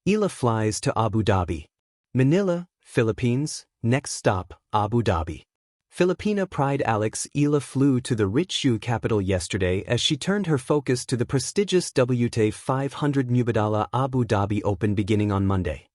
Eala flies to Abu Dhabi. Manila, Philippines, next stop, Abu Dhabi. Filipina pride Alex Eala flew to the rich shoe capital yesterday as she turned her focus to the prestigious WTA 500 Mubadala Abu Dhabi Open beginning on Monday.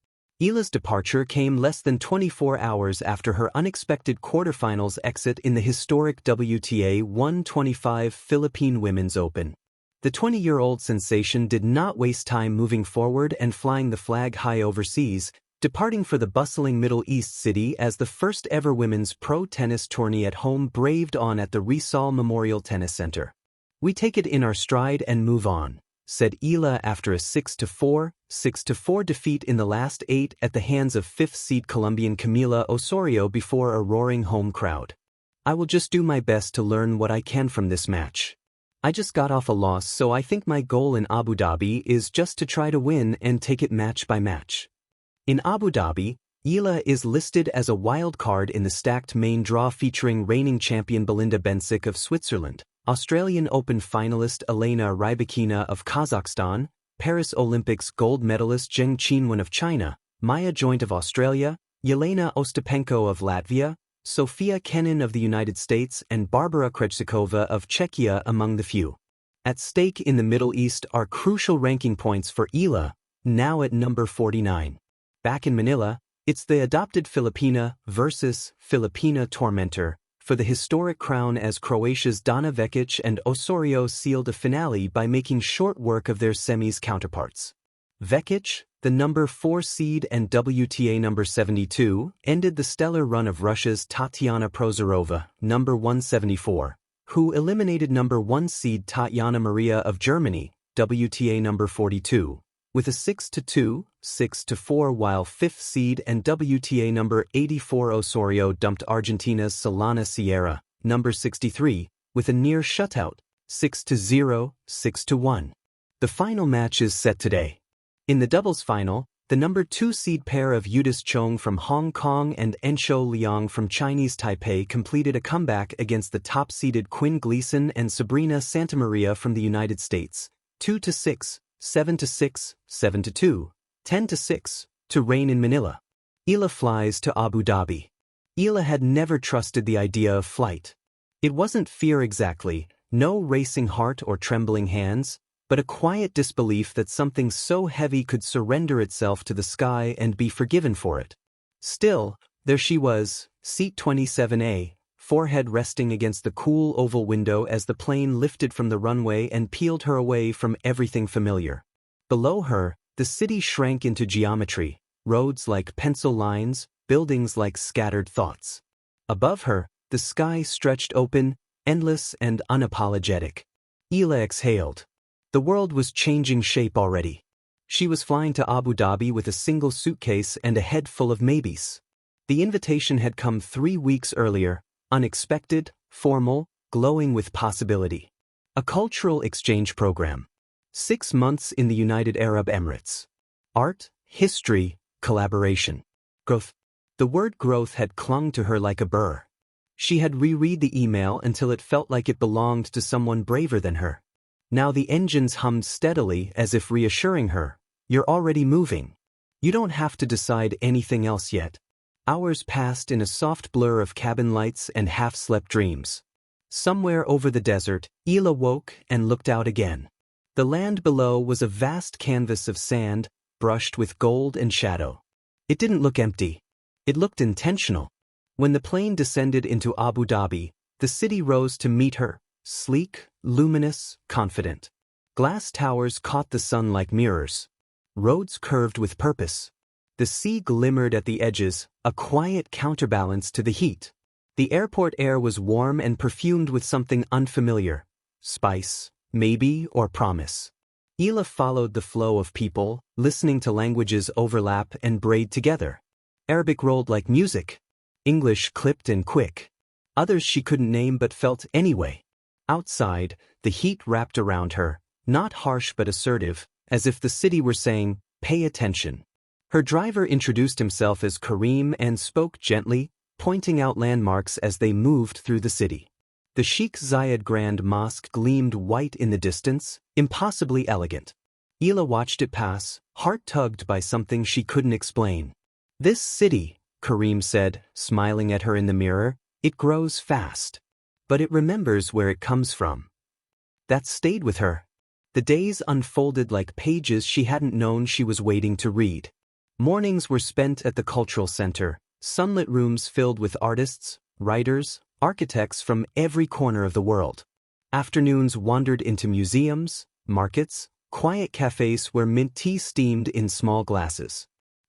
Eala's departure came less than 24 hours after her unexpected quarterfinals exit in the historic WTA 125 Philippine Women's Open. The 20-year-old sensation did not waste time moving forward and flying the flag high overseas, departing for the bustling Middle East city as the first-ever women's pro tennis tourney at home braved on at the Rizal Memorial Tennis Center. "We take it in our stride and move on," said Eala after a 6-4, 6-4 defeat in the last 8 at the hands of 5th-seed Colombian Camila Osorio before a roaring home crowd. "I will just do my best to learn what I can from this match. I just got off a loss, so I think my goal in Abu Dhabi is just to try to win and take it match by match." In Abu Dhabi, Eala is listed as a wild card in the stacked main draw featuring reigning champion Belinda Bencic of Switzerland, Australian Open finalist Elena Rybakina of Kazakhstan, Paris Olympics gold medalist Zheng Qinwen of China, Maya Joint of Australia, Yelena Ostapenko of Latvia, Sofia Kenin of the United States and Barbara Krejcikova of Czechia among the few. At stake in the Middle East are crucial ranking points for Eala, now at number 49. Back in Manila, it's the adopted Filipina versus Filipina tormentor for the historic crown as Croatia's Dana Vekic and Osorio sealed a finale by making short work of their semis counterparts. Vekic, the number 4 seed and WTA number 72, ended the stellar run of Russia's Tatiana Prozorova, number 174, who eliminated number 1 seed Tatiana Maria of Germany, WTA number 42, with a 6-2, 6-4 while 5th seed and WTA number 84 Osorio dumped Argentina's Solana Sierra, number 63, with a near shutout, 6-0, 6-1. The final match is set today. In the doubles final, the number 2 seed pair of Yudis Chong from Hong Kong and Enshou Liang from Chinese Taipei completed a comeback against the top-seeded Quinn Gleason and Sabrina Santamaria from the United States, 2-6, 7-6, 7-2, 10-6, to reign in Manila. Eala flies to Abu Dhabi. Eala had never trusted the idea of flight. It wasn't fear exactly, no racing heart or trembling hands, but a quiet disbelief that something so heavy could surrender itself to the sky and be forgiven for it. Still, there she was, seat 27A, forehead resting against the cool oval window as the plane lifted from the runway and peeled her away from everything familiar. Below her, the city shrank into geometry, roads like pencil lines, buildings like scattered thoughts. Above her, the sky stretched open, endless and unapologetic. Eala exhaled. The world was changing shape already. She was flying to Abu Dhabi with a single suitcase and a head full of maybes. The invitation had come 3 weeks earlier, unexpected, formal, glowing with possibility. A cultural exchange program. 6 months in the United Arab Emirates. Art, history, collaboration. Growth. The word growth had clung to her like a burr. She had reread the email until it felt like it belonged to someone braver than her. Now the engines hummed steadily as if reassuring her, "You're already moving. You don't have to decide anything else yet." Hours passed in a soft blur of cabin lights and half-slept dreams. Somewhere over the desert, Eala woke and looked out again. The land below was a vast canvas of sand, brushed with gold and shadow. It didn't look empty. It looked intentional. When the plane descended into Abu Dhabi, the city rose to meet her, sleek, luminous, confident. Glass towers caught the sun like mirrors. Roads curved with purpose. The sea glimmered at the edges, a quiet counterbalance to the heat. The airport air was warm and perfumed with something unfamiliar. Spice, maybe, or promise. Eala followed the flow of people, listening to languages overlap and braid together. Arabic rolled like music. English clipped and quick. Others she couldn't name but felt anyway. Outside, the heat wrapped around her, not harsh but assertive, as if the city were saying, "Pay attention." Her driver introduced himself as Kareem and spoke gently, pointing out landmarks as they moved through the city. The Sheikh Zayed Grand Mosque gleamed white in the distance, impossibly elegant. Eala watched it pass, heart tugged by something she couldn't explain. This city, Kareem said, smiling at her in the mirror, it grows fast. But it remembers where it comes from. That stayed with her. The days unfolded like pages she hadn't known she was waiting to read. Mornings were spent at the cultural center, sunlit rooms filled with artists, writers, architects from every corner of the world. Afternoons wandered into museums, markets, quiet cafes where mint tea steamed in small glasses.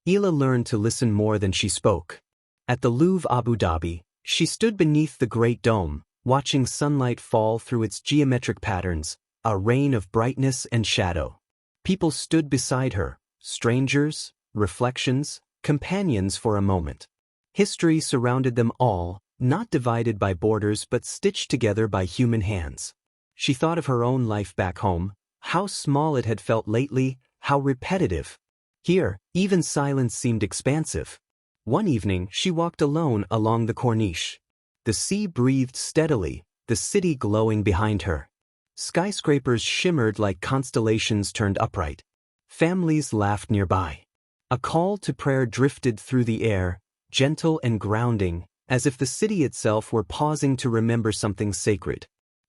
Eala learned to listen more than she spoke. At the Louvre, Abu Dhabi, she stood beneath the Great Dome, watching sunlight fall through its geometric patterns, a rain of brightness and shadow. People stood beside her, strangers, reflections, companions for a moment. History surrounded them all, not divided by borders but stitched together by human hands. She thought of her own life back home, how small it had felt lately, how repetitive. Here, even silence seemed expansive. One evening, she walked alone along the Corniche. The sea breathed steadily, the city glowing behind her. Skyscrapers shimmered like constellations turned upright. Families laughed nearby. A call to prayer drifted through the air, gentle and grounding, as if the city itself were pausing to remember something sacred.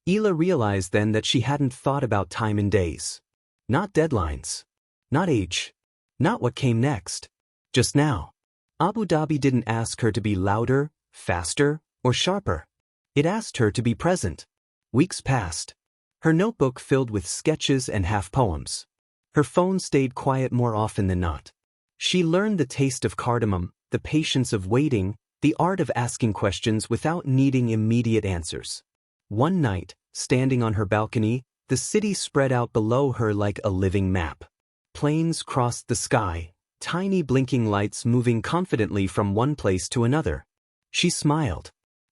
Eala realized then that she hadn't thought about time in days. Not deadlines. Not age. Not what came next. Just now. Abu Dhabi didn't ask her to be louder, faster, or sharper. It asked her to be present. Weeks passed. Her notebook filled with sketches and half-poems. Her phone stayed quiet more often than not. She learned the taste of cardamom, the patience of waiting, the art of asking questions without needing immediate answers. One night, standing on her balcony, the city spread out below her like a living map. Planes crossed the sky, tiny blinking lights moving confidently from one place to another. She smiled.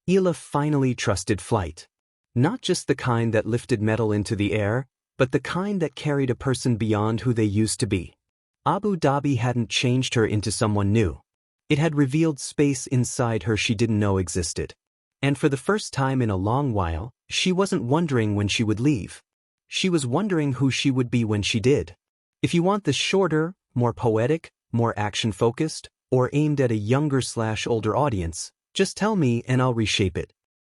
Eala finally trusted flight. Not just the kind that lifted metal into the air, but the kind that carried a person beyond who they used to be. Abu Dhabi hadn't changed her into someone new. It had revealed space inside her she didn't know existed. And for the first time in a long while, she wasn't wondering when she would leave. She was wondering who she would be when she did. If you want the shorter, more poetic, more action-focused, or aimed at a younger/older audience, just tell me and I'll reshape it.